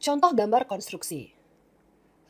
Contoh gambar konstruksi.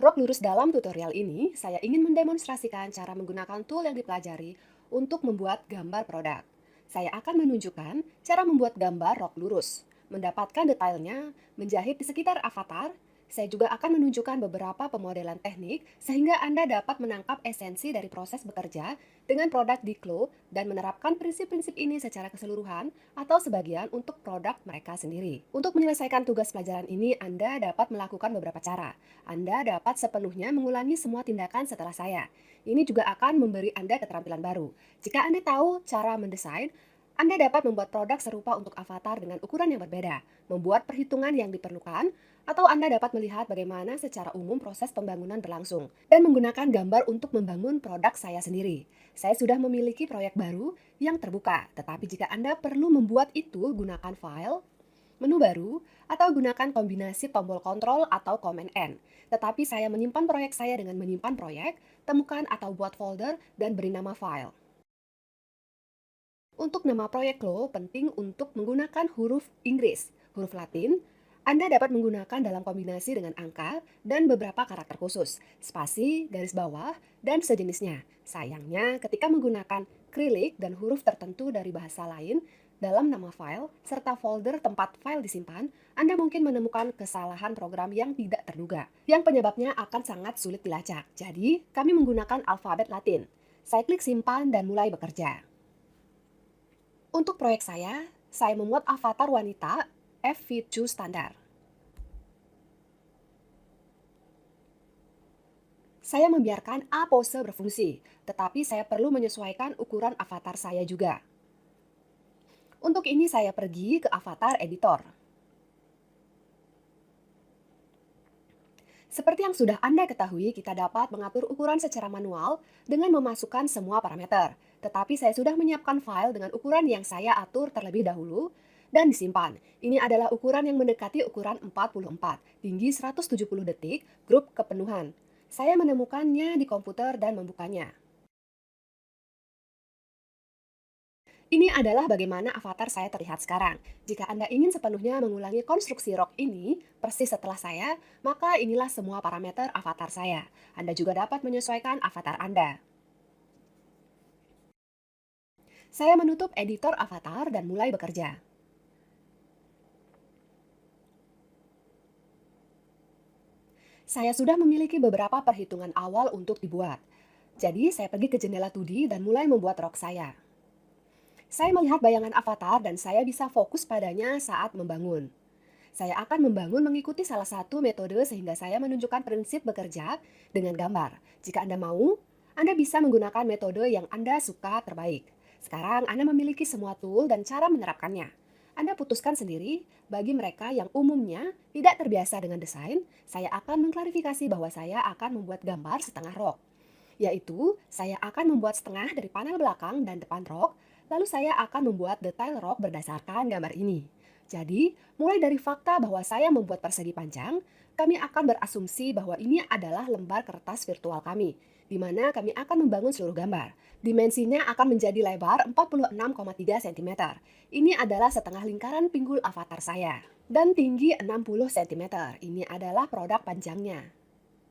Rok lurus dalam tutorial ini, saya ingin mendemonstrasikan cara menggunakan tool yang dipelajari untuk membuat gambar produk. Saya akan menunjukkan cara membuat gambar rok lurus, mendapatkan detailnya, menjahit di sekitar avatar. Saya juga akan menunjukkan beberapa pemodelan teknik sehingga Anda dapat menangkap esensi dari proses bekerja dengan produk Diklo dan menerapkan prinsip-prinsip ini secara keseluruhan atau sebagian untuk produk mereka sendiri. Untuk menyelesaikan tugas pelajaran ini, Anda dapat melakukan beberapa cara. Anda dapat sepenuhnya mengulangi semua tindakan setelah saya. Ini juga akan memberi Anda keterampilan baru. Jika Anda tahu cara mendesain, Anda dapat membuat produk serupa untuk avatar dengan ukuran yang berbeda, membuat perhitungan yang diperlukan, atau Anda dapat melihat bagaimana secara umum proses pembangunan berlangsung, dan menggunakan gambar untuk membangun produk saya sendiri. Saya sudah memiliki proyek baru yang terbuka, tetapi jika Anda perlu membuat itu, gunakan file, menu baru, atau gunakan kombinasi tombol kontrol atau Command N. Tetapi saya menyimpan proyek saya dengan menyimpan proyek, temukan atau buat folder, dan beri nama file. Untuk nama proyek lo, penting untuk menggunakan huruf Inggris, huruf Latin. Anda dapat menggunakan dalam kombinasi dengan angka dan beberapa karakter khusus, spasi, garis bawah, dan sejenisnya. Sayangnya, ketika menggunakan krilik dan huruf tertentu dari bahasa lain dalam nama file, serta folder tempat file disimpan, Anda mungkin menemukan kesalahan program yang tidak terduga, yang penyebabnya akan sangat sulit dilacak. Jadi, kami menggunakan alfabet Latin. Saya klik simpan dan mulai bekerja. Untuk proyek saya membuat avatar wanita FV2 standar. Saya membiarkan A pose berfungsi, tetapi saya perlu menyesuaikan ukuran avatar saya juga. Untuk ini saya pergi ke avatar editor. Seperti yang sudah Anda ketahui, kita dapat mengatur ukuran secara manual dengan memasukkan semua parameter. Tetapi saya sudah menyiapkan file dengan ukuran yang saya atur terlebih dahulu dan disimpan. Ini adalah ukuran yang mendekati ukuran 44, tinggi 170 detik, grup kepenuhan. Saya menemukannya di komputer dan membukanya. Ini adalah bagaimana avatar saya terlihat sekarang. Jika Anda ingin sepenuhnya mengulangi konstruksi rok ini, persis setelah saya, maka inilah semua parameter avatar saya. Anda juga dapat menyesuaikan avatar Anda. Saya menutup editor avatar dan mulai bekerja. Saya sudah memiliki beberapa perhitungan awal untuk dibuat. Jadi, saya pergi ke jendela 2D dan mulai membuat rok saya. Saya melihat bayangan avatar dan saya bisa fokus padanya saat membangun. Saya akan membangun mengikuti salah satu metode sehingga saya menunjukkan prinsip bekerja dengan gambar. Jika Anda mau, Anda bisa menggunakan metode yang Anda suka terbaik. Sekarang Anda memiliki semua tool dan cara menerapkannya. Anda putuskan sendiri, bagi mereka yang umumnya tidak terbiasa dengan desain, saya akan mengklarifikasi bahwa saya akan membuat gambar setengah rok. Yaitu, saya akan membuat setengah dari panel belakang dan depan rok, lalu saya akan membuat detail rok berdasarkan gambar ini. Jadi, mulai dari fakta bahwa saya membuat persegi panjang, kami akan berasumsi bahwa ini adalah lembar kertas virtual kami, di mana kami akan membangun seluruh gambar. Dimensinya akan menjadi lebar 46,3 cm. Ini adalah setengah lingkaran pinggul avatar saya. Dan tinggi 60 cm. Ini adalah produk panjangnya.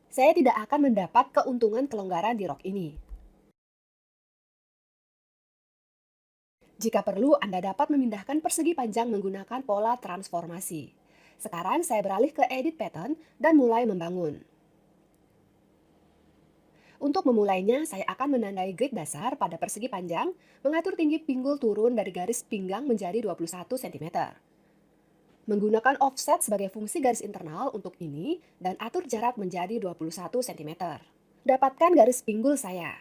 Saya tidak akan mendapat keuntungan kelonggaran di rok ini. Jika perlu, Anda dapat memindahkan persegi panjang menggunakan pola transformasi. Sekarang saya beralih ke edit pattern dan mulai membangun. Untuk memulainya, saya akan menandai grid dasar pada persegi panjang, mengatur tinggi pinggul turun dari garis pinggang menjadi 21 cm. Menggunakan offset sebagai fungsi garis internal untuk ini, dan atur jarak menjadi 21 cm. Dapatkan garis pinggul saya.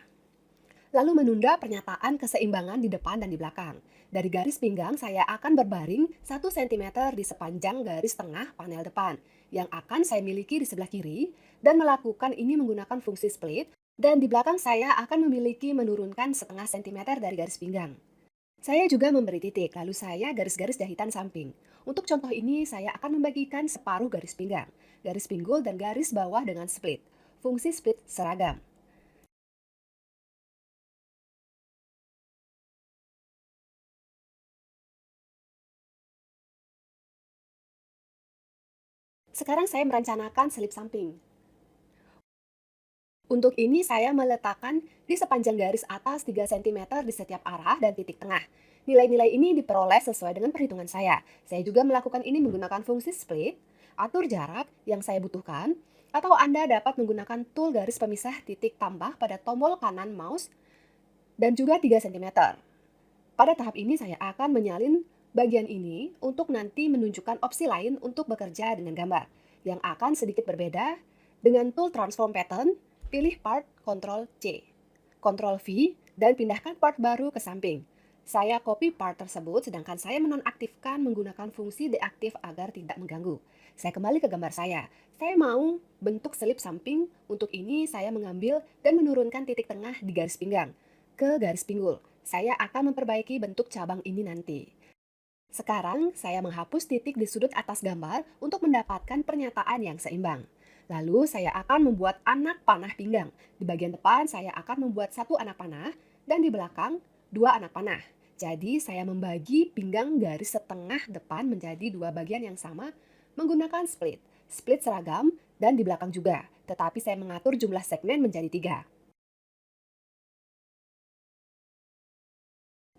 Lalu menunda pernyataan keseimbangan di depan dan di belakang. Dari garis pinggang saya akan berbaring 1 cm di sepanjang garis tengah panel depan yang akan saya miliki di sebelah kiri dan melakukan ini menggunakan fungsi split, dan di belakang saya akan memiliki menurunkan setengah sentimeter dari garis pinggang. Saya juga memberi titik, lalu saya garis-garis jahitan samping. Untuk contoh ini saya akan membagikan separuh garis pinggang, garis pinggul dan garis bawah dengan split. Fungsi split seragam. Sekarang saya merencanakan selip samping. Untuk ini saya meletakkan di sepanjang garis atas 3 cm di setiap arah dan titik tengah. Nilai-nilai ini diperoleh sesuai dengan perhitungan saya. Saya juga melakukan ini menggunakan fungsi split, atur jarak yang saya butuhkan, atau Anda dapat menggunakan tool garis pemisah titik tambah pada tombol kanan mouse dan juga 3 cm. Pada tahap ini saya akan menyalin bagian ini untuk nanti menunjukkan opsi lain untuk bekerja dengan gambar yang akan sedikit berbeda. Dengan tool transform pattern, pilih part Ctrl C, Ctrl V, dan pindahkan part baru ke samping. Saya copy part tersebut sedangkan saya menonaktifkan menggunakan fungsi deaktif agar tidak mengganggu. Saya kembali ke gambar saya. Saya mau bentuk selip samping. Untuk ini saya mengambil dan menurunkan titik tengah di garis pinggang ke garis pinggul. Saya akan memperbaiki bentuk cabang ini nanti. Sekarang, saya menghapus titik di sudut atas gambar untuk mendapatkan pernyataan yang seimbang. Lalu, saya akan membuat anak panah pinggang. Di bagian depan, saya akan membuat satu anak panah, dan di belakang, dua anak panah. Jadi, saya membagi pinggang garis setengah depan menjadi dua bagian yang sama menggunakan split. Split seragam, dan di belakang juga. Tetapi saya mengatur jumlah segmen menjadi tiga.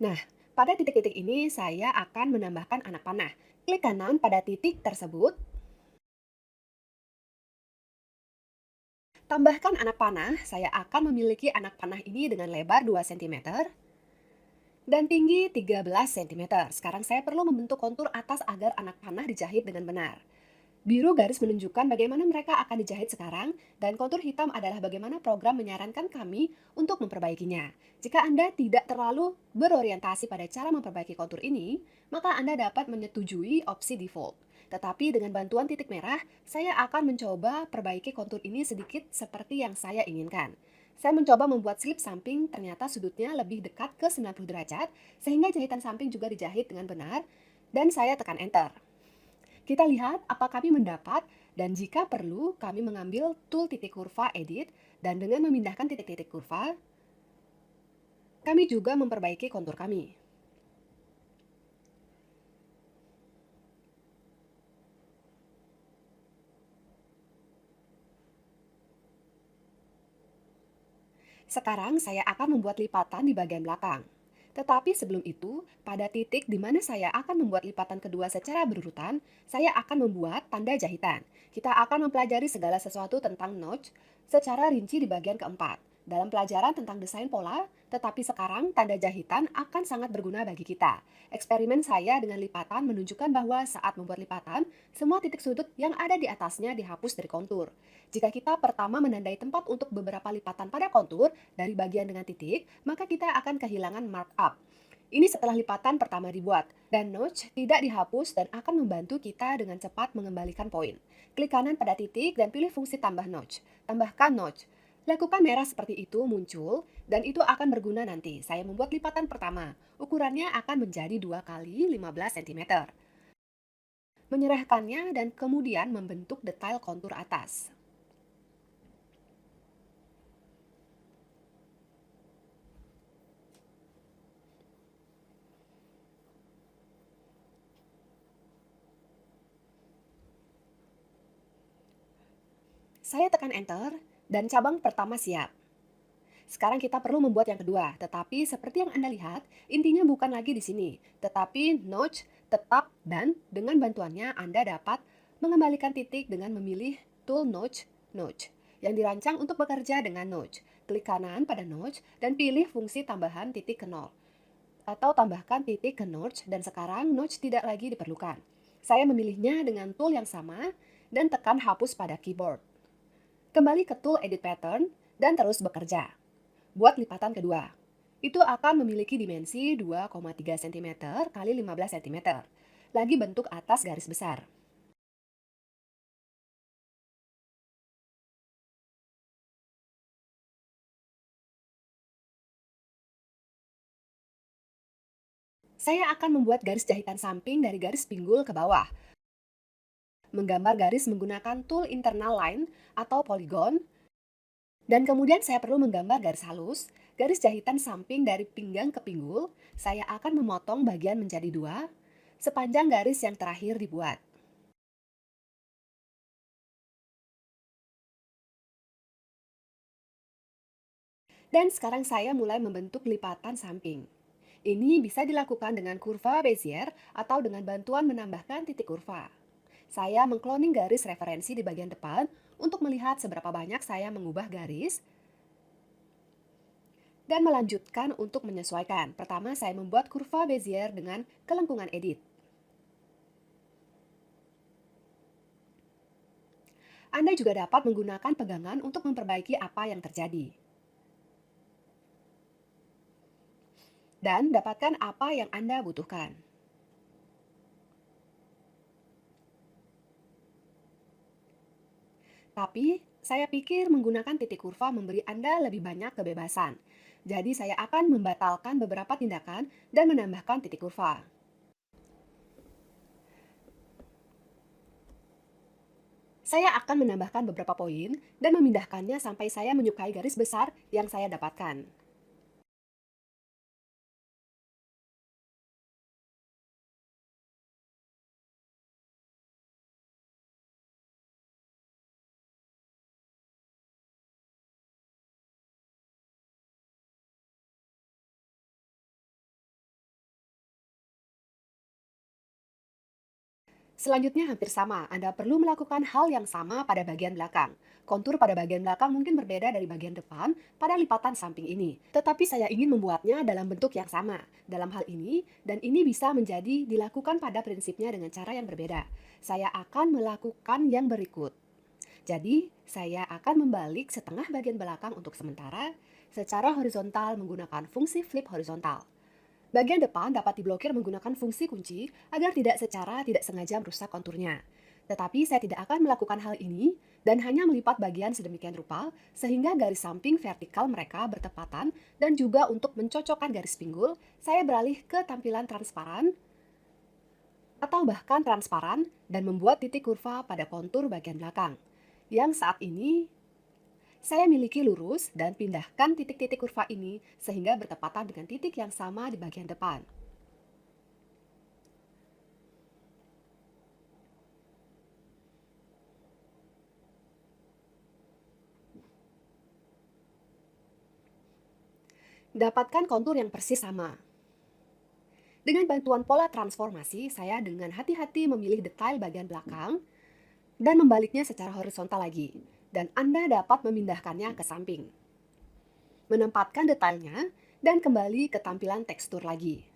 Nah, pada titik-titik ini saya akan menambahkan anak panah. Klik kanan pada titik tersebut, tambahkan anak panah. Saya akan memiliki anak panah ini dengan lebar 2 cm dan tinggi 13 cm. Sekarang saya perlu membentuk kontur atas agar anak panah dijahit dengan benar. Biru garis menunjukkan bagaimana mereka akan dijahit sekarang, dan kontur hitam adalah bagaimana program menyarankan kami untuk memperbaikinya. Jika Anda tidak terlalu berorientasi pada cara memperbaiki kontur ini, maka Anda dapat menyetujui opsi default. Tetapi dengan bantuan titik merah, saya akan mencoba perbaiki kontur ini sedikit seperti yang saya inginkan. Saya mencoba membuat slip samping, ternyata sudutnya lebih dekat ke 90 derajat, sehingga jahitan samping juga dijahit dengan benar, dan saya tekan enter. Kita lihat apa kami mendapat, dan jika perlu, kami mengambil tool titik kurva edit, dan dengan memindahkan titik-titik kurva, kami juga memperbaiki kontur kami. Sekarang saya akan membuat lipatan di bagian belakang. Tetapi sebelum itu, pada titik di mana saya akan membuat lipatan kedua secara berurutan, saya akan membuat tanda jahitan. Kita akan mempelajari segala sesuatu tentang notch secara rinci di bagian keempat. Dalam pelajaran tentang desain pola, tetapi sekarang tanda jahitan akan sangat berguna bagi kita. Eksperimen saya dengan lipatan menunjukkan bahwa saat membuat lipatan, semua titik sudut yang ada di atasnya dihapus dari kontur. Jika kita pertama menandai tempat untuk beberapa lipatan pada kontur dari bagian dengan titik, maka kita akan kehilangan markup. Ini setelah lipatan pertama dibuat, dan notch tidak dihapus dan akan membantu kita dengan cepat mengembalikan poin. Klik kanan pada titik dan pilih fungsi tambah notch. Tambahkan notch. Lakukan merah seperti itu muncul, dan itu akan berguna nanti. Saya membuat lipatan pertama. Ukurannya akan menjadi 2 kali 15 cm. Menyerahkannya dan kemudian membentuk detail kontur atas. Saya tekan enter, dan cabang pertama siap. Sekarang kita perlu membuat yang kedua, tetapi seperti yang Anda lihat, intinya bukan lagi di sini, tetapi notch tetap, dan dengan bantuannya Anda dapat mengembalikan titik dengan memilih tool notch notch yang dirancang untuk bekerja dengan notch. Klik kanan pada notch dan pilih fungsi tambahan titik ke nol atau tambahkan titik ke notch, dan sekarang notch tidak lagi diperlukan. Saya memilihnya dengan tool yang sama dan tekan hapus pada keyboard. Kembali ke tool edit pattern dan terus bekerja. Buat lipatan kedua. Itu akan memiliki dimensi 2,3 cm kali 15 cm. Lagi bentuk atas garis besar. Saya akan membuat garis jahitan samping dari garis pinggul ke bawah. Menggambar garis menggunakan tool internal line atau polygon. Dan kemudian saya perlu menggambar garis halus, garis jahitan samping dari pinggang ke pinggul. Saya akan memotong bagian menjadi dua, sepanjang garis yang terakhir dibuat. Dan sekarang saya mulai membentuk lipatan samping. Ini bisa dilakukan dengan kurva Bezier atau dengan bantuan menambahkan titik kurva. Saya mengkloning garis referensi di bagian depan untuk melihat seberapa banyak saya mengubah garis dan melanjutkan untuk menyesuaikan. Pertama, saya membuat kurva Bezier dengan kelengkungan edit. Anda juga dapat menggunakan pegangan untuk memperbaiki apa yang terjadi. Dan dapatkan apa yang Anda butuhkan. Tapi, saya pikir menggunakan titik kurva memberi Anda lebih banyak kebebasan. Jadi, saya akan membatalkan beberapa tindakan dan menambahkan titik kurva. Saya akan menambahkan beberapa poin dan memindahkannya sampai saya menyukai garis besar yang saya dapatkan. Selanjutnya hampir sama, Anda perlu melakukan hal yang sama pada bagian belakang. Kontur pada bagian belakang mungkin berbeda dari bagian depan pada lipatan samping ini. Tetapi saya ingin membuatnya dalam bentuk yang sama. Dalam hal ini, dan ini bisa menjadi dilakukan pada prinsipnya dengan cara yang berbeda. Saya akan melakukan yang berikut. Jadi, saya akan membalik setengah bagian belakang untuk sementara secara horizontal menggunakan fungsi flip horizontal. Bagian depan dapat diblokir menggunakan fungsi kunci agar tidak sengaja merusak konturnya. Tetapi saya tidak akan melakukan hal ini dan hanya melipat bagian sedemikian rupa sehingga garis samping vertikal mereka bertepatan, dan juga untuk mencocokkan garis pinggul, saya beralih ke tampilan transparan atau bahkan transparan dan membuat titik kurva pada kontur bagian belakang. Yang saat ini saya miliki lurus dan pindahkan titik-titik kurva ini sehingga bertepatan dengan titik yang sama di bagian depan. Dapatkan kontur yang persis sama. Dengan bantuan pola transformasi, saya dengan hati-hati memilih detail bagian belakang dan membaliknya secara horizontal lagi. Dan Anda dapat memindahkannya ke samping. Menempatkan detailnya dan kembali ke tampilan tekstur lagi.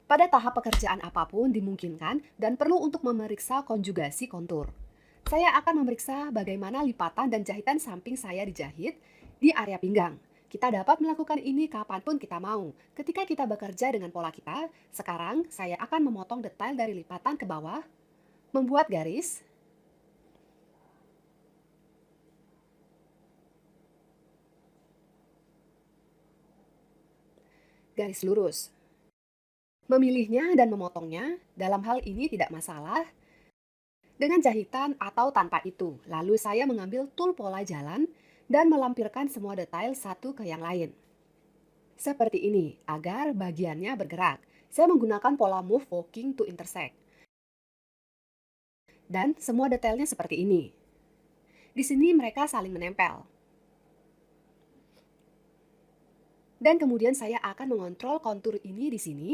Pada tahap pekerjaan apapun dimungkinkan dan perlu untuk memeriksa konjugasi kontur. Saya akan memeriksa bagaimana lipatan dan jahitan samping saya dijahit di area pinggang. Kita dapat melakukan ini kapanpun kita mau. Ketika kita bekerja dengan pola kita, sekarang saya akan memotong detail dari lipatan ke bawah, membuat garis lurus. Memilihnya dan memotongnya, dalam hal ini tidak masalah, dengan jahitan atau tanpa itu. Lalu saya mengambil tool pola jalan dan melampirkan semua detail satu ke yang lain. Seperti ini, agar bagiannya bergerak. Saya menggunakan pola move walking to intersect. Dan semua detailnya seperti ini. Di sini mereka saling menempel. Dan kemudian saya akan mengontrol kontur ini di sini.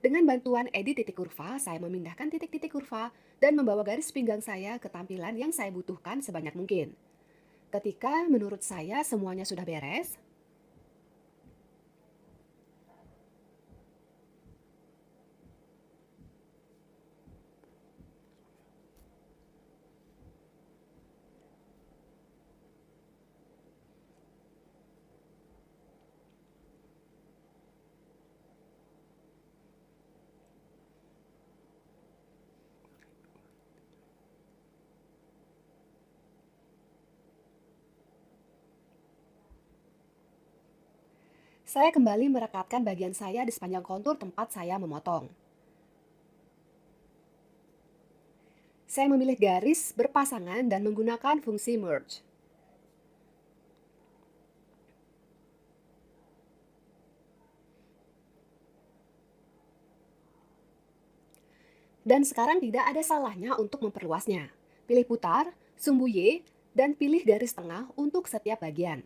Dengan bantuan edit titik kurva, saya memindahkan titik-titik kurva dan membawa garis pinggang saya ke tampilan yang saya butuhkan sebanyak mungkin. Ketika menurut saya semuanya sudah beres, saya kembali merekatkan bagian saya di sepanjang kontur tempat saya memotong. Saya memilih garis berpasangan dan menggunakan fungsi merge. Dan sekarang tidak ada salahnya untuk memperluasnya. Pilih putar, sumbu Y, dan pilih garis tengah untuk setiap bagian.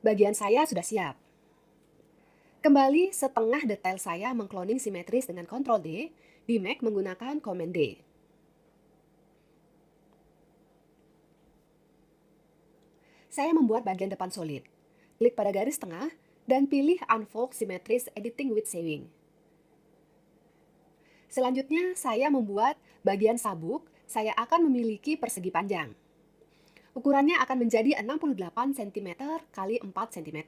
Bagian saya sudah siap. Kembali setengah detail saya mengkloning simetris dengan Ctrl D, di Mac menggunakan Command D. Saya membuat bagian depan solid. Klik pada garis tengah dan pilih Unfold Symmetries Editing with Saving. Selanjutnya, saya membuat bagian sabuk. Saya akan memiliki persegi panjang. Ukurannya akan menjadi 68 cm kali 4 cm.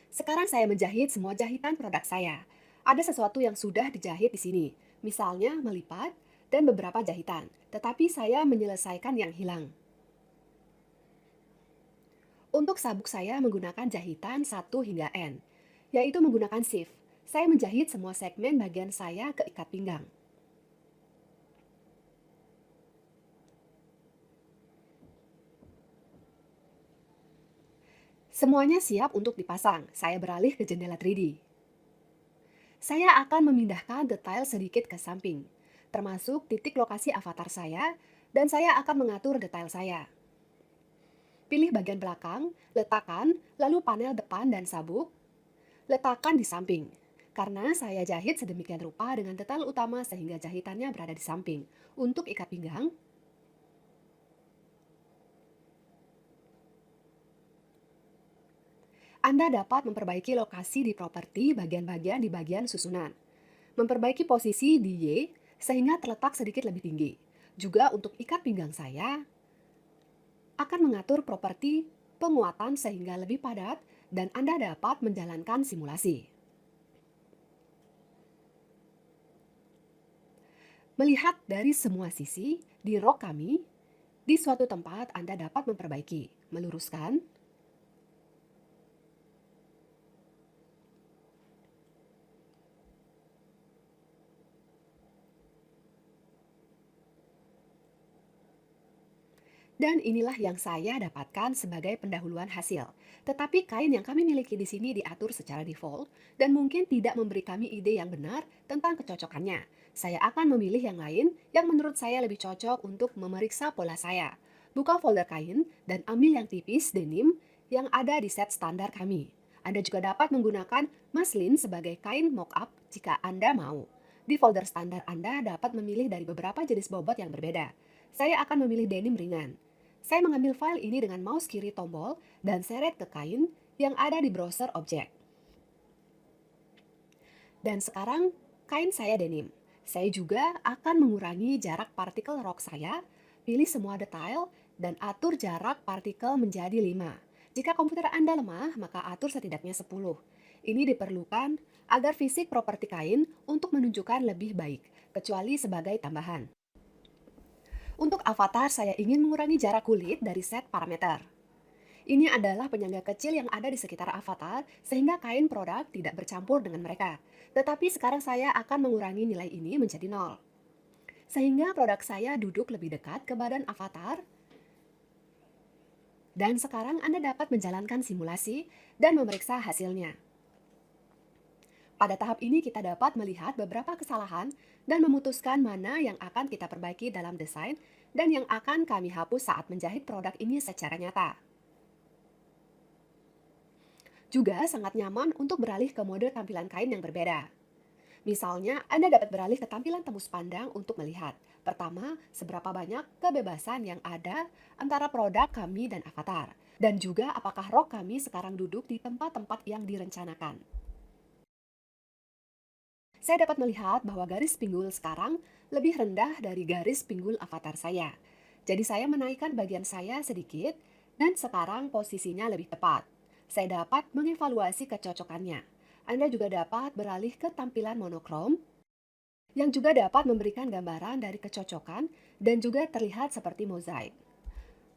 Sekarang saya menjahit semua jahitan produk saya. Ada sesuatu yang sudah dijahit di sini, misalnya melipat dan beberapa jahitan, tetapi saya menyelesaikan yang hilang. Untuk sabuk saya menggunakan jahitan 1 hingga N, yaitu menggunakan shift. Saya menjahit semua segmen bagian saya ke ikat pinggang. Semuanya siap untuk dipasang. Saya beralih ke jendela 3D. Saya akan memindahkan detail sedikit ke samping, termasuk titik lokasi avatar saya, dan saya akan mengatur detail saya. Pilih bagian belakang, letakkan, lalu panel depan dan sabuk, letakkan di samping. Karena saya jahit sedemikian rupa dengan detail utama sehingga jahitannya berada di samping. Untuk ikat pinggang, Anda dapat memperbaiki lokasi di properti bagian-bagian di bagian susunan. Memperbaiki posisi di Y sehingga terletak sedikit lebih tinggi. Juga untuk ikat pinggang saya akan mengatur properti penguatan sehingga lebih padat dan Anda dapat menjalankan simulasi. Melihat dari semua sisi di rok kami, di suatu tempat Anda dapat memperbaiki, meluruskan, dan inilah yang saya dapatkan sebagai pendahuluan hasil. Tetapi kain yang kami miliki di sini diatur secara default dan mungkin tidak memberi kami ide yang benar tentang kecocokannya. Saya akan memilih yang lain yang menurut saya lebih cocok untuk memeriksa pola saya. Buka folder kain dan ambil yang tipis denim yang ada di set standar kami. Anda juga dapat menggunakan muslin sebagai kain mock-up jika Anda mau. Di folder standar Anda dapat memilih dari beberapa jenis bobot yang berbeda. Saya akan memilih denim ringan. Saya mengambil file ini dengan mouse kiri tombol dan seret ke kain yang ada di browser objek. Dan sekarang kain saya denim. Saya juga akan mengurangi jarak partikel rok saya, pilih semua detail, dan atur jarak partikel menjadi 5. Jika komputer Anda lemah, maka atur setidaknya 10. Ini diperlukan agar fisik properti kain untuk menunjukkan lebih baik, kecuali sebagai tambahan. Untuk avatar, saya ingin mengurangi jarak kulit dari set parameter. Ini adalah penyangga kecil yang ada di sekitar avatar, sehingga kain produk tidak bercampur dengan mereka. Tetapi sekarang saya akan mengurangi nilai ini menjadi 0. Sehingga produk saya duduk lebih dekat ke badan avatar. Dan sekarang Anda dapat menjalankan simulasi dan memeriksa hasilnya. Pada tahap ini kita dapat melihat beberapa kesalahan dan memutuskan mana yang akan kita perbaiki dalam desain dan yang akan kami hapus saat menjahit produk ini secara nyata. Juga sangat nyaman untuk beralih ke mode tampilan kain yang berbeda. Misalnya, Anda dapat beralih ke tampilan tembus pandang untuk melihat, pertama, seberapa banyak kebebasan yang ada antara produk kami dan avatar, dan juga apakah rok kami sekarang duduk di tempat-tempat yang direncanakan. Saya dapat melihat bahwa garis pinggul sekarang lebih rendah dari garis pinggul avatar saya. Jadi saya menaikkan bagian saya sedikit dan sekarang posisinya lebih tepat. Saya dapat mengevaluasi kecocokannya. Anda juga dapat beralih ke tampilan monokrom yang juga dapat memberikan gambaran dari kecocokan dan juga terlihat seperti mozaik.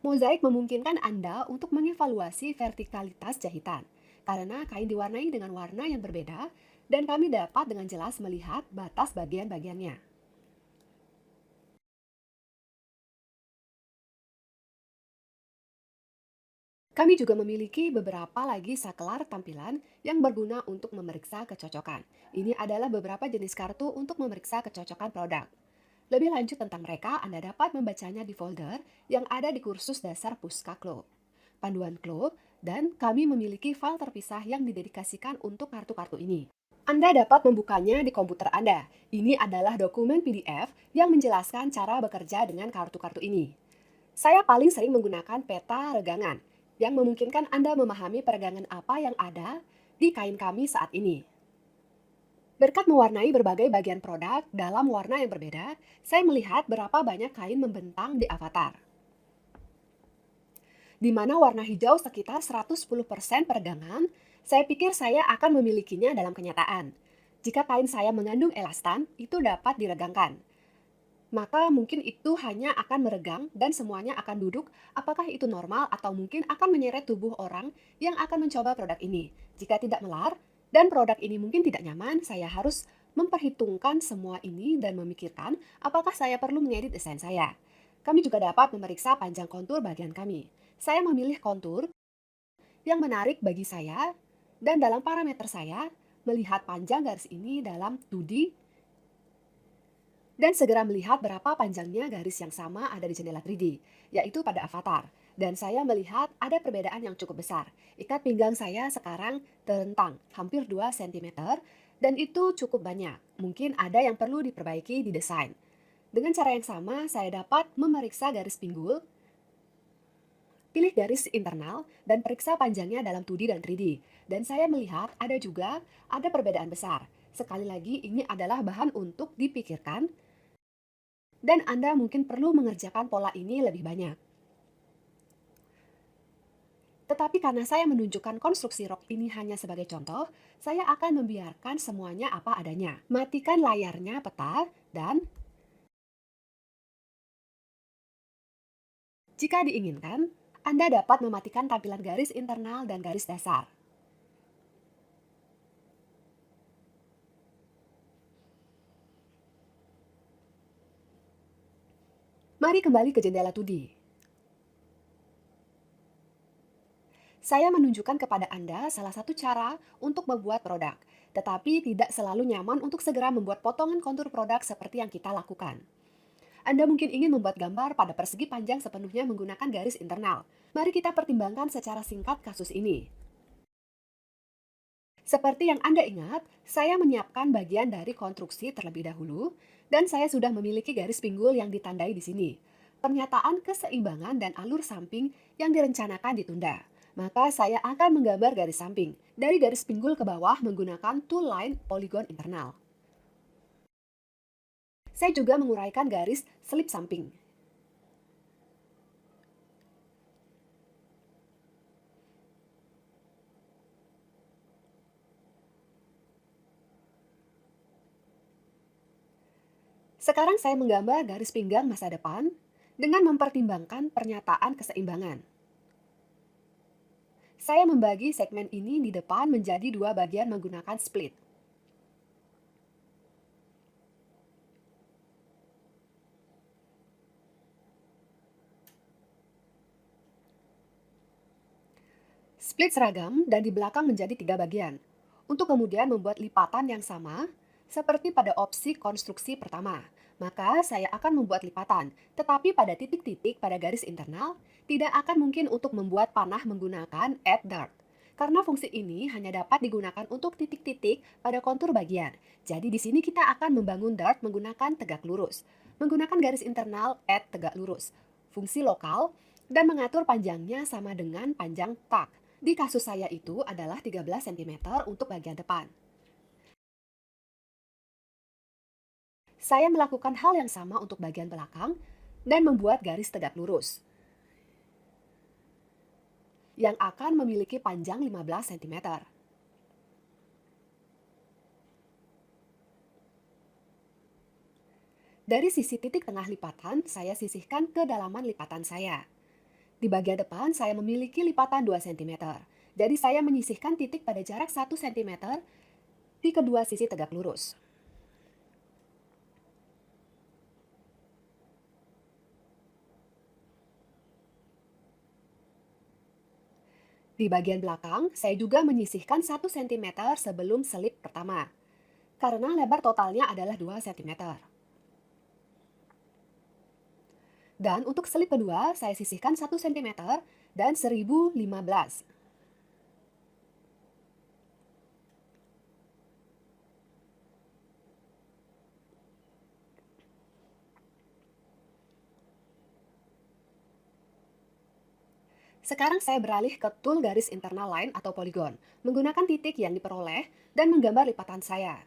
Mozaik memungkinkan Anda untuk mengevaluasi vertikalitas jahitan, karena kain diwarnai dengan warna yang berbeda dan kami dapat dengan jelas melihat batas bagian-bagiannya. Kami juga memiliki beberapa lagi saklar tampilan yang berguna untuk memeriksa kecocokan. Ini adalah beberapa jenis kartu untuk memeriksa kecocokan produk. Lebih lanjut tentang mereka, Anda dapat membacanya di folder yang ada di kursus dasar Puska Club, panduan klub, dan kami memiliki file terpisah yang didedikasikan untuk kartu-kartu ini. Anda dapat membukanya di komputer Anda. Ini adalah dokumen PDF yang menjelaskan cara bekerja dengan kartu-kartu ini. Saya paling sering menggunakan peta regangan yang memungkinkan Anda memahami peregangan apa yang ada di kain kami saat ini. Berkat mewarnai berbagai bagian produk dalam warna yang berbeda, saya melihat berapa banyak kain membentang di avatar. Di mana warna hijau sekitar 110% peregangan, saya pikir saya akan memilikinya dalam kenyataan. Jika kain saya mengandung elastan, itu dapat diregangkan. Maka mungkin itu hanya akan meregang dan semuanya akan duduk, apakah itu normal atau mungkin akan menyeret tubuh orang yang akan mencoba produk ini. Jika tidak melar, dan produk ini mungkin tidak nyaman, saya harus memperhitungkan semua ini dan memikirkan apakah saya perlu mengedit desain saya. Kami juga dapat memeriksa panjang kontur bagian kami. Saya memilih kontur yang menarik bagi saya, dan dalam parameter saya, melihat panjang garis ini dalam 2D dan segera melihat berapa panjangnya garis yang sama ada di jendela 3D, yaitu pada avatar. Dan saya melihat ada perbedaan yang cukup besar. Ikat pinggang saya sekarang terentang hampir 2 cm, dan itu cukup banyak. Mungkin ada yang perlu diperbaiki di desain. Dengan cara yang sama, saya dapat memeriksa garis pinggul, pilih garis internal, dan periksa panjangnya dalam 2D dan 3D. Dan saya melihat ada perbedaan besar. Sekali lagi, ini adalah bahan untuk dipikirkan, dan Anda mungkin perlu mengerjakan pola ini lebih banyak. Tetapi karena saya menunjukkan konstruksi rok ini hanya sebagai contoh, saya akan membiarkan semuanya apa adanya. Matikan layarnya peta, dan jika diinginkan, Anda dapat mematikan tampilan garis internal dan garis dasar. Mari kembali ke jendela 2D. Saya menunjukkan kepada Anda salah satu cara untuk membuat produk, tetapi tidak selalu nyaman untuk segera membuat potongan kontur produk seperti yang kita lakukan. Anda mungkin ingin membuat gambar pada persegi panjang sepenuhnya menggunakan garis internal. Mari kita pertimbangkan secara singkat kasus ini. Seperti yang Anda ingat, saya menyiapkan bagian dari konstruksi terlebih dahulu, dan saya sudah memiliki garis pinggul yang ditandai di sini. Pernyataan keseimbangan dan alur samping yang direncanakan ditunda. Maka saya akan menggambar garis samping dari garis pinggul ke bawah menggunakan tool line polygon internal. Saya juga menguraikan garis selip samping. Sekarang saya menggambar garis pinggang masa depan dengan mempertimbangkan pernyataan keseimbangan. Saya membagi segmen ini di depan menjadi dua bagian menggunakan split. Split seragam dan di belakang menjadi tiga bagian, untuk kemudian membuat lipatan yang sama seperti pada opsi konstruksi pertama. Maka saya akan membuat lipatan, tetapi pada titik-titik pada garis internal, tidak akan mungkin untuk membuat panah menggunakan add dart. Karena fungsi ini hanya dapat digunakan untuk titik-titik pada kontur bagian. Jadi di sini kita akan membangun dart menggunakan tegak lurus. Menggunakan garis internal add tegak lurus. Fungsi lokal dan mengatur panjangnya sama dengan panjang tak. Di kasus saya itu adalah 13 cm untuk bagian depan. Saya melakukan hal yang sama untuk bagian belakang dan membuat garis tegak lurus yang akan memiliki panjang 15 cm. Dari sisi titik tengah lipatan, saya sisihkan kedalaman lipatan saya. Di bagian depan, saya memiliki lipatan 2 cm. Jadi saya menyisihkan titik pada jarak 1 cm di kedua sisi tegak lurus. Di bagian belakang, saya juga menyisihkan 1 cm sebelum selip pertama, karena lebar totalnya adalah 2 cm. Dan untuk selip kedua, saya sisihkan 1 cm dan 1015. Sekarang saya beralih ke tool garis internal line atau poligon, menggunakan titik yang diperoleh dan menggambar lipatan saya.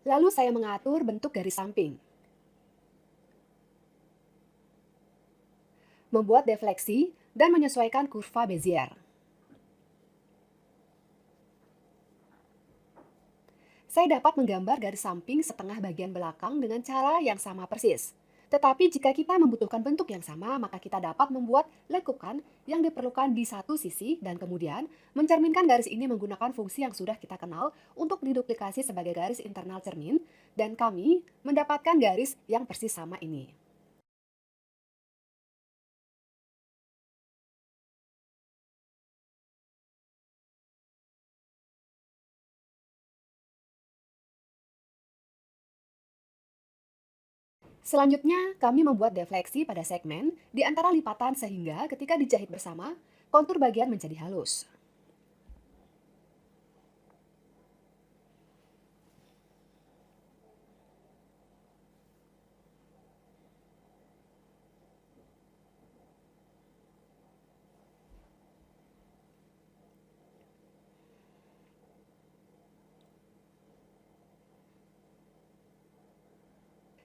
Lalu saya mengatur bentuk garis samping, membuat defleksi, dan menyesuaikan kurva Bezier. Saya dapat menggambar garis samping setengah bagian belakang dengan cara yang sama persis. Tetapi jika kita membutuhkan bentuk yang sama, maka kita dapat membuat lekukan yang diperlukan di satu sisi dan kemudian mencerminkan garis ini menggunakan fungsi yang sudah kita kenal untuk diduplikasi sebagai garis internal cermin, dan kami mendapatkan garis yang persis sama ini. Selanjutnya, kami membuat defleksi pada segmen di antara lipatan sehingga ketika dijahit bersama, kontur bagian menjadi halus.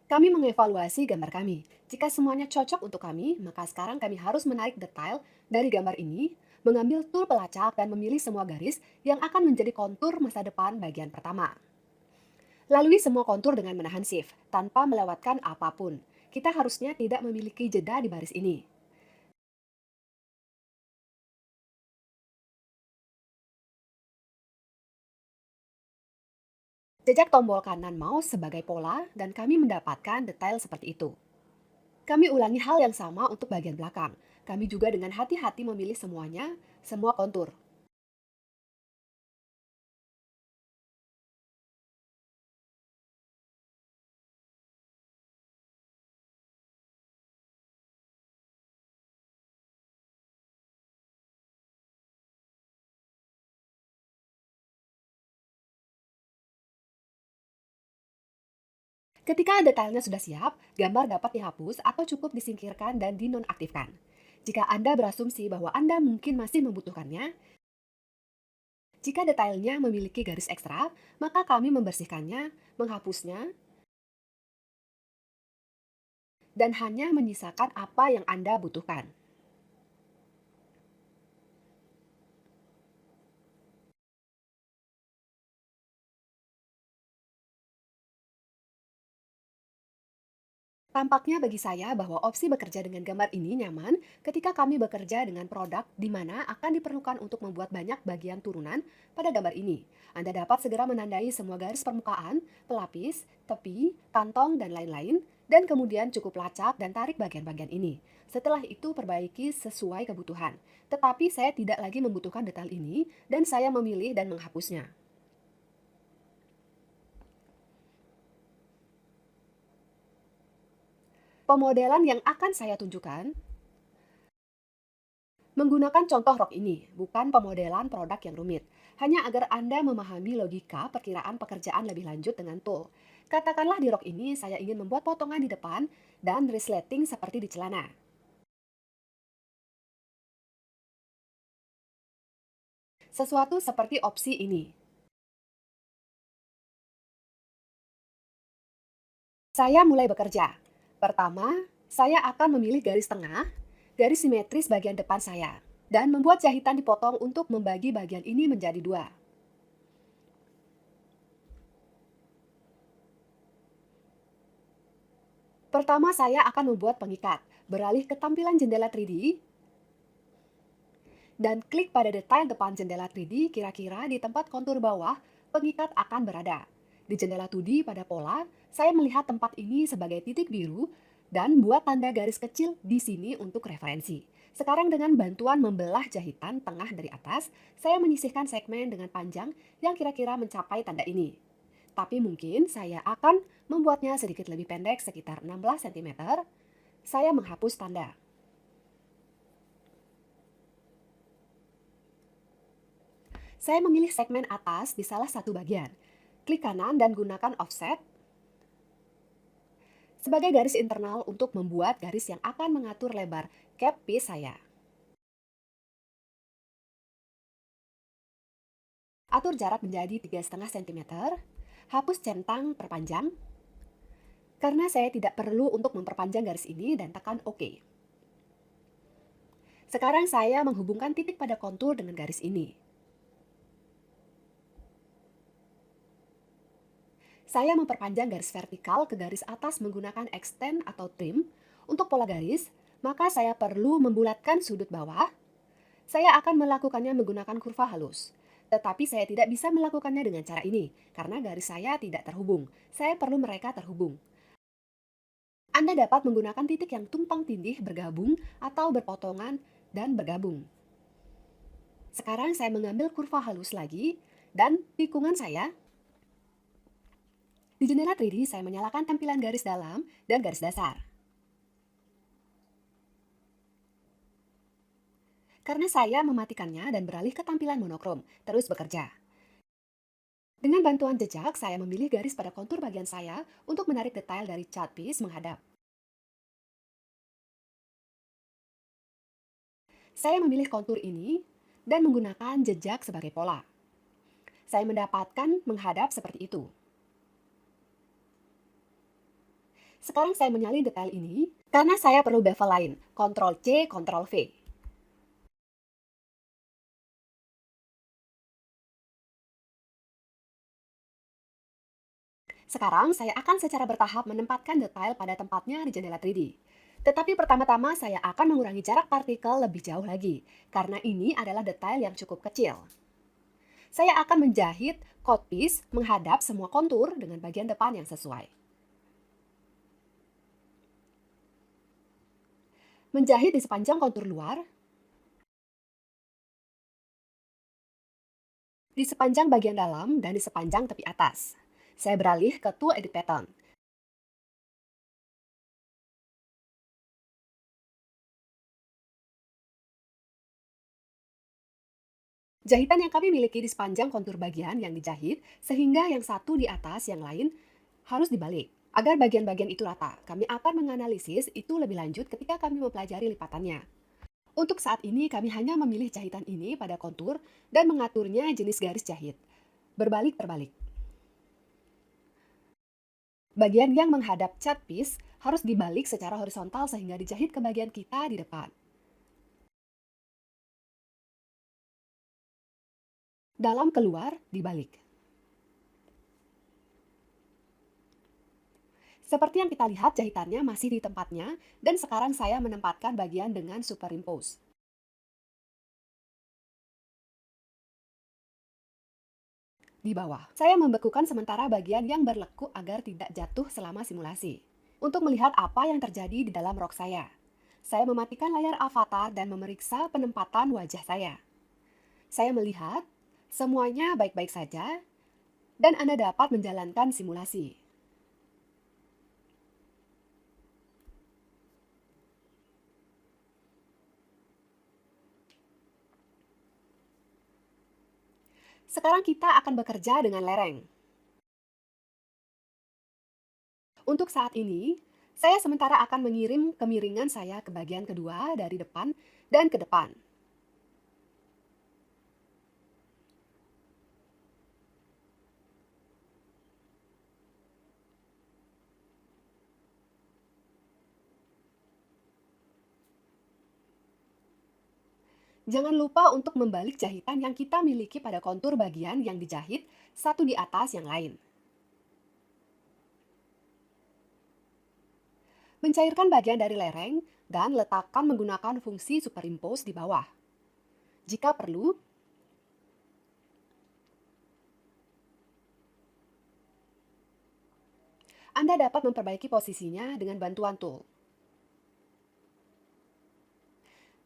Kami mengevaluasi gambar kami. Jika semuanya cocok untuk kami, maka sekarang kami harus menarik detail dari gambar ini, mengambil tool pelacak dan memilih semua garis yang akan menjadi kontur masa depan bagian pertama. Lalui semua kontur dengan menahan shift, tanpa melewatkan apapun. Kita harusnya tidak memiliki jeda di baris ini. Jejak tombol kanan mouse sebagai pola dan kami mendapatkan detail seperti itu. Kami ulangi hal yang sama untuk bagian belakang. Kami juga dengan hati-hati memilih semuanya, semua kontur. Ketika detailnya sudah siap, gambar dapat dihapus atau cukup disingkirkan dan dinonaktifkan. Jika Anda berasumsi bahwa Anda mungkin masih membutuhkannya, jika detailnya memiliki garis ekstra, maka kami membersihkannya, menghapusnya, dan hanya menyisakan apa yang Anda butuhkan. Tampaknya bagi saya bahwa opsi bekerja dengan gambar ini nyaman ketika kami bekerja dengan produk di mana akan diperlukan untuk membuat banyak bagian turunan pada gambar ini. Anda dapat segera menandai semua garis permukaan, pelapis, tepi, kantong, dan lain-lain, dan kemudian cukup lacak dan tarik bagian-bagian ini. Setelah itu perbaiki sesuai kebutuhan. Tetapi saya tidak lagi membutuhkan detail ini, dan saya memilih dan menghapusnya. Pemodelan yang akan saya tunjukkan menggunakan contoh rok ini, bukan pemodelan produk yang rumit. Hanya agar Anda memahami logika perkiraan pekerjaan lebih lanjut dengan tool. Katakanlah di rok ini saya ingin membuat potongan di depan dan resleting seperti di celana. Sesuatu seperti opsi ini. Saya mulai bekerja. Pertama, saya akan memilih garis tengah, garis simetris bagian depan saya, dan membuat jahitan dipotong untuk membagi bagian ini menjadi dua. Pertama, saya akan membuat pengikat. Beralih ke tampilan jendela 3D dan klik pada detail depan jendela 3D kira-kira di tempat kontur bawah pengikat akan berada. Di jendela 2D pada pola, saya melihat tempat ini sebagai titik biru dan buat tanda garis kecil di sini untuk referensi. Sekarang dengan bantuan membelah jahitan tengah dari atas, saya menyisihkan segmen dengan panjang yang kira-kira mencapai tanda ini. Tapi mungkin saya akan membuatnya sedikit lebih pendek sekitar 16 cm. Saya menghapus tanda. Saya memilih segmen atas di salah satu bagian. Klik kanan dan gunakan offset sebagai garis internal untuk membuat garis yang akan mengatur lebar cap piece saya. Atur jarak menjadi 3,5 cm. Hapus centang perpanjang karena saya tidak perlu untuk memperpanjang garis ini dan tekan OK. Sekarang saya menghubungkan titik pada kontur dengan garis ini. Saya memperpanjang garis vertikal ke garis atas menggunakan extend atau trim. Untuk pola garis, maka saya perlu membulatkan sudut bawah. Saya akan melakukannya menggunakan kurva halus. Tetapi saya tidak bisa melakukannya dengan cara ini, karena garis saya tidak terhubung. Saya perlu mereka terhubung. Anda dapat menggunakan titik yang tumpang tindih bergabung atau berpotongan dan bergabung. Sekarang saya mengambil kurva halus lagi, dan tikungan saya. Di jendela 3D, saya menyalakan tampilan garis dalam dan garis dasar. Karena saya mematikannya dan beralih ke tampilan monokrom, terus bekerja. Dengan bantuan jejak, saya memilih garis pada kontur bagian saya untuk menarik detail dari chart piece menghadap. Saya memilih kontur ini dan menggunakan jejak sebagai pola. Saya mendapatkan menghadap seperti itu. Sekarang saya menyalin detail ini karena saya perlu bevel lain, Ctrl C, Ctrl V. Sekarang saya akan secara bertahap menempatkan detail pada tempatnya di jendela 3D. Tetapi pertama-tama saya akan mengurangi jarak partikel lebih jauh lagi, karena ini adalah detail yang cukup kecil. Saya akan menjahit cut piece menghadap semua kontur dengan bagian depan yang sesuai. Menjahit di sepanjang kontur luar, di sepanjang bagian dalam, dan di sepanjang tepi atas. Saya beralih ke tool edit pattern. Jahitan yang kami miliki di sepanjang kontur bagian yang dijahit, sehingga yang satu di atas yang lain harus dibalik. Agar bagian-bagian itu rata, kami akan menganalisis itu lebih lanjut ketika kami mempelajari lipatannya. Untuk saat ini, kami hanya memilih jahitan ini pada kontur dan mengaturnya jenis garis jahit. Berbalik terbalik. Bagian yang menghadap chart piece harus dibalik secara horizontal sehingga dijahit ke bagian kita di depan. Dalam keluar, dibalik. Seperti yang kita lihat, jahitannya masih di tempatnya, dan sekarang saya menempatkan bagian dengan superimpose. Di bawah, saya membekukan sementara bagian yang berlekuk agar tidak jatuh selama simulasi. Untuk melihat apa yang terjadi di dalam rok saya mematikan layar avatar dan memeriksa penempatan wajah saya. Saya melihat semuanya baik-baik saja, dan Anda dapat menjalankan simulasi. Sekarang kita akan bekerja dengan lereng. Untuk saat ini, saya sementara akan mengirim kemiringan saya ke bagian kedua dari depan dan ke depan. Jangan lupa untuk membalik jahitan yang kita miliki pada kontur bagian yang dijahit satu di atas yang lain. Mencairkan bagian dari lereng dan letakkan menggunakan fungsi superimpose di bawah. Jika perlu, Anda dapat memperbaiki posisinya dengan bantuan tool.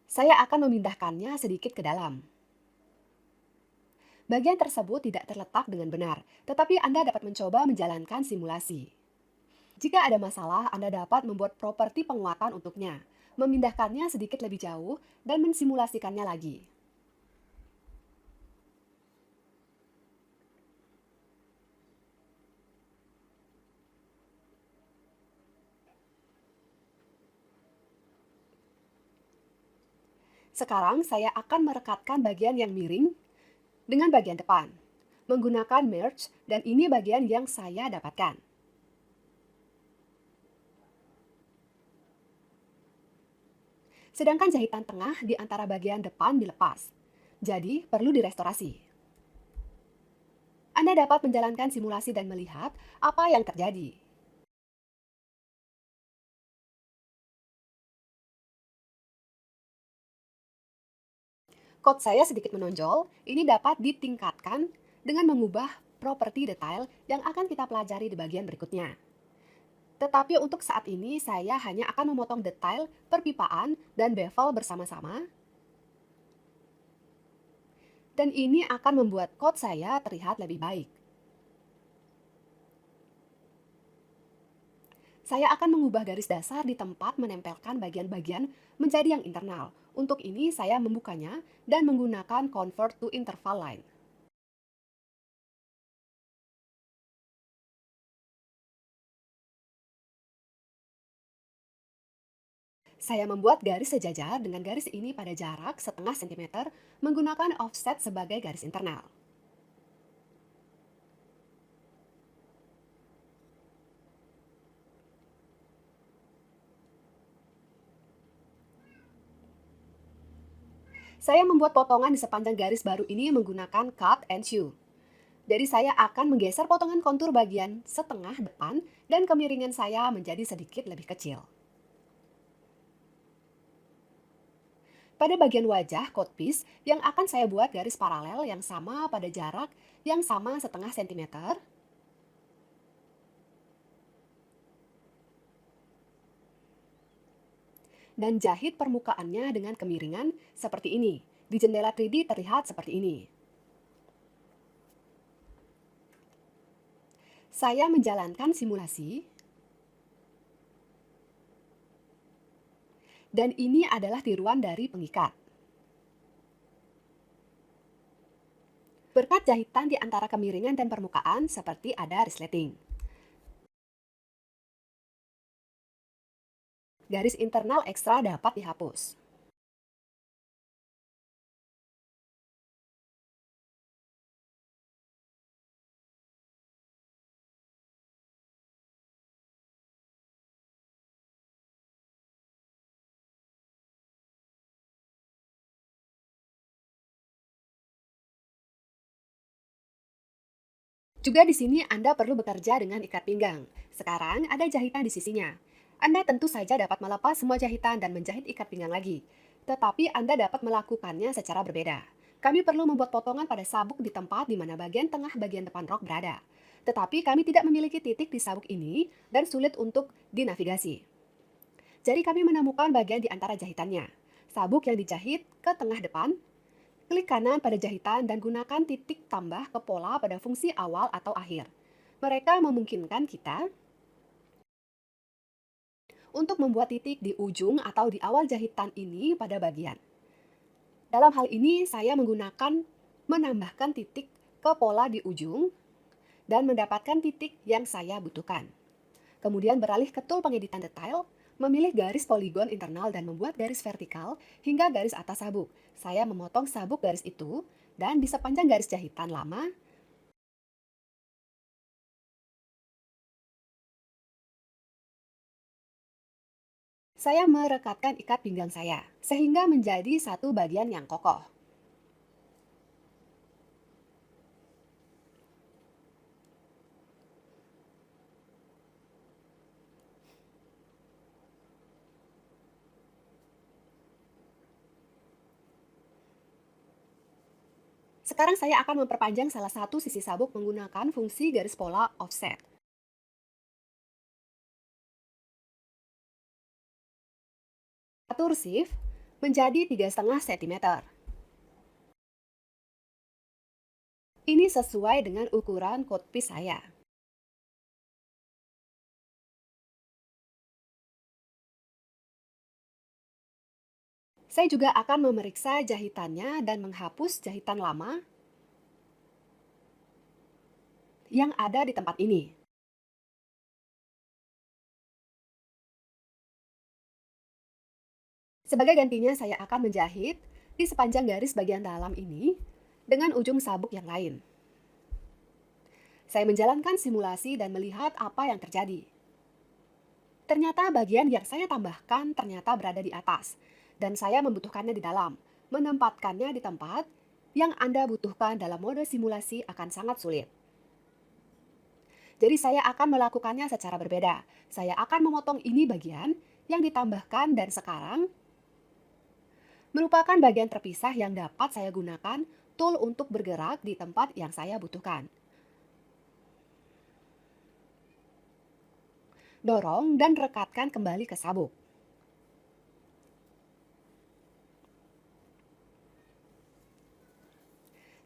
Saya akan memindahkannya sedikit ke dalam. Bagian tersebut tidak terletak dengan benar, tetapi Anda dapat mencoba menjalankan simulasi. Jika ada masalah, Anda dapat membuat properti penguatan untuknya, memindahkannya sedikit lebih jauh, dan mensimulasikannya lagi. Sekarang saya akan merekatkan bagian yang miring dengan bagian depan, menggunakan merge, dan ini bagian yang saya dapatkan. Sedangkan jahitan tengah di antara bagian depan dilepas, jadi perlu direstorasi. Anda dapat menjalankan simulasi dan melihat apa yang terjadi. Code saya sedikit menonjol, ini dapat ditingkatkan dengan mengubah properti detail yang akan kita pelajari di bagian berikutnya. Tetapi untuk saat ini saya hanya akan memotong detail perpipaan dan bevel bersama-sama, dan ini akan membuat code saya terlihat lebih baik. Saya akan mengubah garis dasar di tempat menempelkan bagian-bagian menjadi yang internal. Untuk ini saya membukanya dan menggunakan convert to interval line. Saya membuat garis sejajar dengan garis ini pada jarak setengah sentimeter menggunakan offset sebagai garis internal. Saya membuat potongan di sepanjang garis baru ini menggunakan cut and sew. Jadi saya akan menggeser potongan kontur bagian setengah depan dan kemiringan saya menjadi sedikit lebih kecil. Pada bagian wajah codepiece yang akan saya buat garis paralel yang sama pada jarak yang sama setengah sentimeter. Dan jahit permukaannya dengan kemiringan seperti ini. Di jendela 3D terlihat seperti ini. Saya menjalankan simulasi, dan ini adalah tiruan dari pengikat. Berkat jahitan di antara kemiringan dan permukaan seperti ada resleting. Garis internal ekstra dapat dihapus. Juga di sini Anda perlu bekerja dengan ikat pinggang. Sekarang ada jahitan di sisinya. Anda tentu saja dapat melepas semua jahitan dan menjahit ikat pinggang lagi. Tetapi Anda dapat melakukannya secara berbeda. Kami perlu membuat potongan pada sabuk di tempat di mana bagian tengah bagian depan rok berada. Tetapi kami tidak memiliki titik di sabuk ini dan sulit untuk dinavigasi. Jadi kami menemukan bagian di antara jahitannya. Sabuk yang dijahit ke tengah depan. Klik kanan pada jahitan dan gunakan titik tambah ke pola pada fungsi awal atau akhir. Mereka memungkinkan kita untuk membuat titik di ujung atau di awal jahitan ini pada bagian. Dalam hal ini, saya menggunakan menambahkan titik ke pola di ujung dan mendapatkan titik yang saya butuhkan. Kemudian beralih ke tool pengeditan detail, memilih garis poligon internal dan membuat garis vertikal hingga garis atas sabuk. Saya memotong sabuk garis itu dan di sepanjang garis jahitan lama, saya merekatkan ikat pinggang saya sehingga menjadi satu bagian yang kokoh. Sekarang saya akan memperpanjang salah satu sisi sabuk menggunakan fungsi garis pola offset. Atur shift menjadi 3,5 cm. Ini sesuai dengan ukuran codepiece saya. Saya juga akan memeriksa jahitannya dan menghapus jahitan lama yang ada di tempat ini. Sebagai gantinya, saya akan menjahit di sepanjang garis bagian dalam ini dengan ujung sabuk yang lain. Saya menjalankan simulasi dan melihat apa yang terjadi. Ternyata bagian yang saya tambahkan ternyata berada di atas, dan saya membutuhkannya di dalam. Menempatkannya di tempat yang Anda butuhkan dalam mode simulasi akan sangat sulit. Jadi saya akan melakukannya secara berbeda. Saya akan memotong ini bagian yang ditambahkan dan sekarang merupakan bagian terpisah yang dapat saya gunakan tool untuk bergerak di tempat yang saya butuhkan. Dorong dan rekatkan kembali ke sabuk.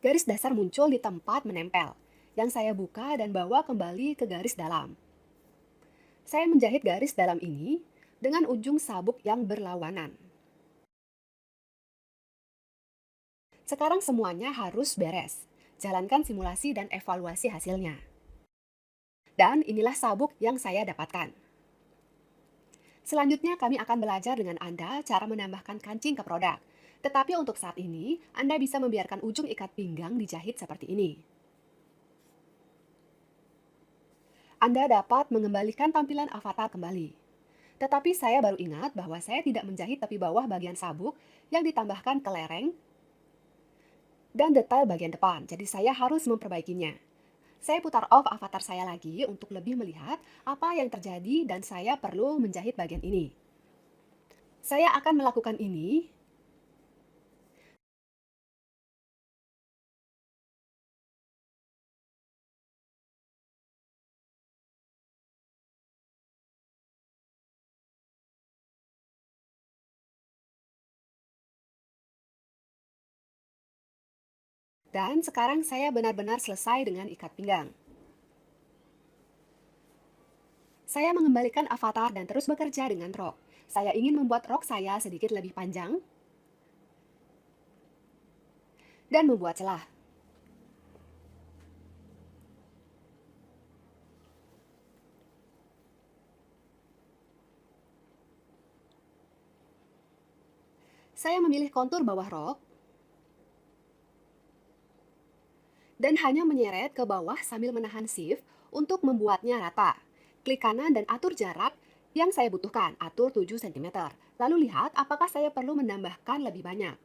Garis dasar muncul di tempat menempel, yang saya buka dan bawa kembali ke garis dalam. Saya menjahit garis dalam ini dengan ujung sabuk yang berlawanan. Sekarang semuanya harus beres. Jalankan simulasi dan evaluasi hasilnya. Dan inilah sabuk yang saya dapatkan. Selanjutnya kami akan belajar dengan Anda cara menambahkan kancing ke produk. Tetapi untuk saat ini, Anda bisa membiarkan ujung ikat pinggang dijahit seperti ini. Anda dapat mengembalikan tampilan avatar kembali. Tetapi saya baru ingat bahwa saya tidak menjahit tepi bawah bagian sabuk yang ditambahkan ke lereng dan detail bagian depan, jadi saya harus memperbaikinya. Saya putar off avatar saya lagi untuk lebih melihat apa yang terjadi dan saya perlu menjahit bagian ini. Saya akan melakukan ini dan sekarang saya benar-benar selesai dengan ikat pinggang. Saya mengembalikan avatar dan terus bekerja dengan rok. Saya ingin membuat rok saya sedikit lebih panjang dan membuat celah. Saya memilih kontur bawah rok dan hanya menyeret ke bawah sambil menahan shift untuk membuatnya rata. Klik kanan dan atur jarak yang saya butuhkan, atur 7 cm. Lalu lihat apakah saya perlu menambahkan lebih banyak.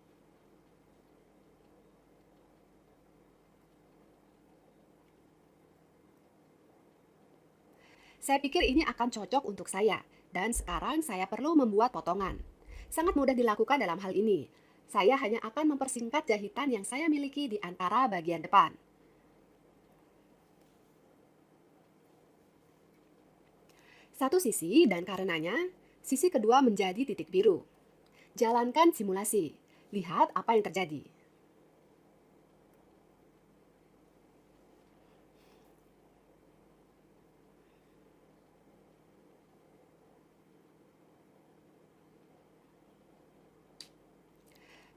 Saya pikir ini akan cocok untuk saya, dan sekarang saya perlu membuat potongan. Sangat mudah dilakukan dalam hal ini. Saya hanya akan mempersingkat jahitan yang saya miliki di antara bagian depan. Satu sisi dan karenanya, sisi kedua menjadi titik biru. Jalankan simulasi. Lihat apa yang terjadi.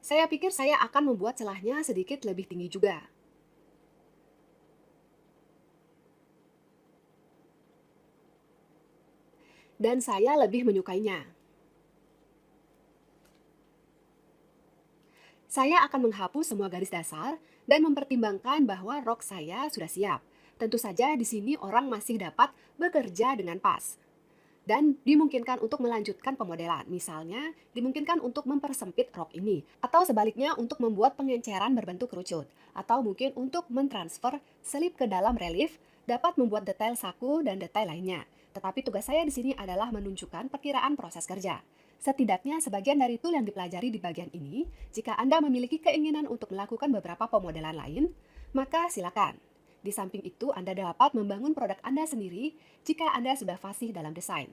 Saya pikir saya akan membuat celahnya sedikit lebih tinggi juga. Dan saya lebih menyukainya. Saya akan menghapus semua garis dasar dan mempertimbangkan bahwa rok saya sudah siap. Tentu saja di sini orang masih dapat bekerja dengan pas. Dan dimungkinkan untuk melanjutkan pemodelan. Misalnya, dimungkinkan untuk mempersempit rok ini. Atau sebaliknya untuk membuat pengenceran berbentuk kerucut. Atau mungkin untuk mentransfer selip ke dalam relief dapat membuat detail saku dan detail lainnya. Tetapi tugas saya di sini adalah menunjukkan perkiraan proses kerja. Setidaknya sebagian dari tool yang dipelajari di bagian ini, jika Anda memiliki keinginan untuk melakukan beberapa pemodelan lain, maka silakan. Di samping itu, Anda dapat membangun produk Anda sendiri jika Anda sudah fasih dalam desain.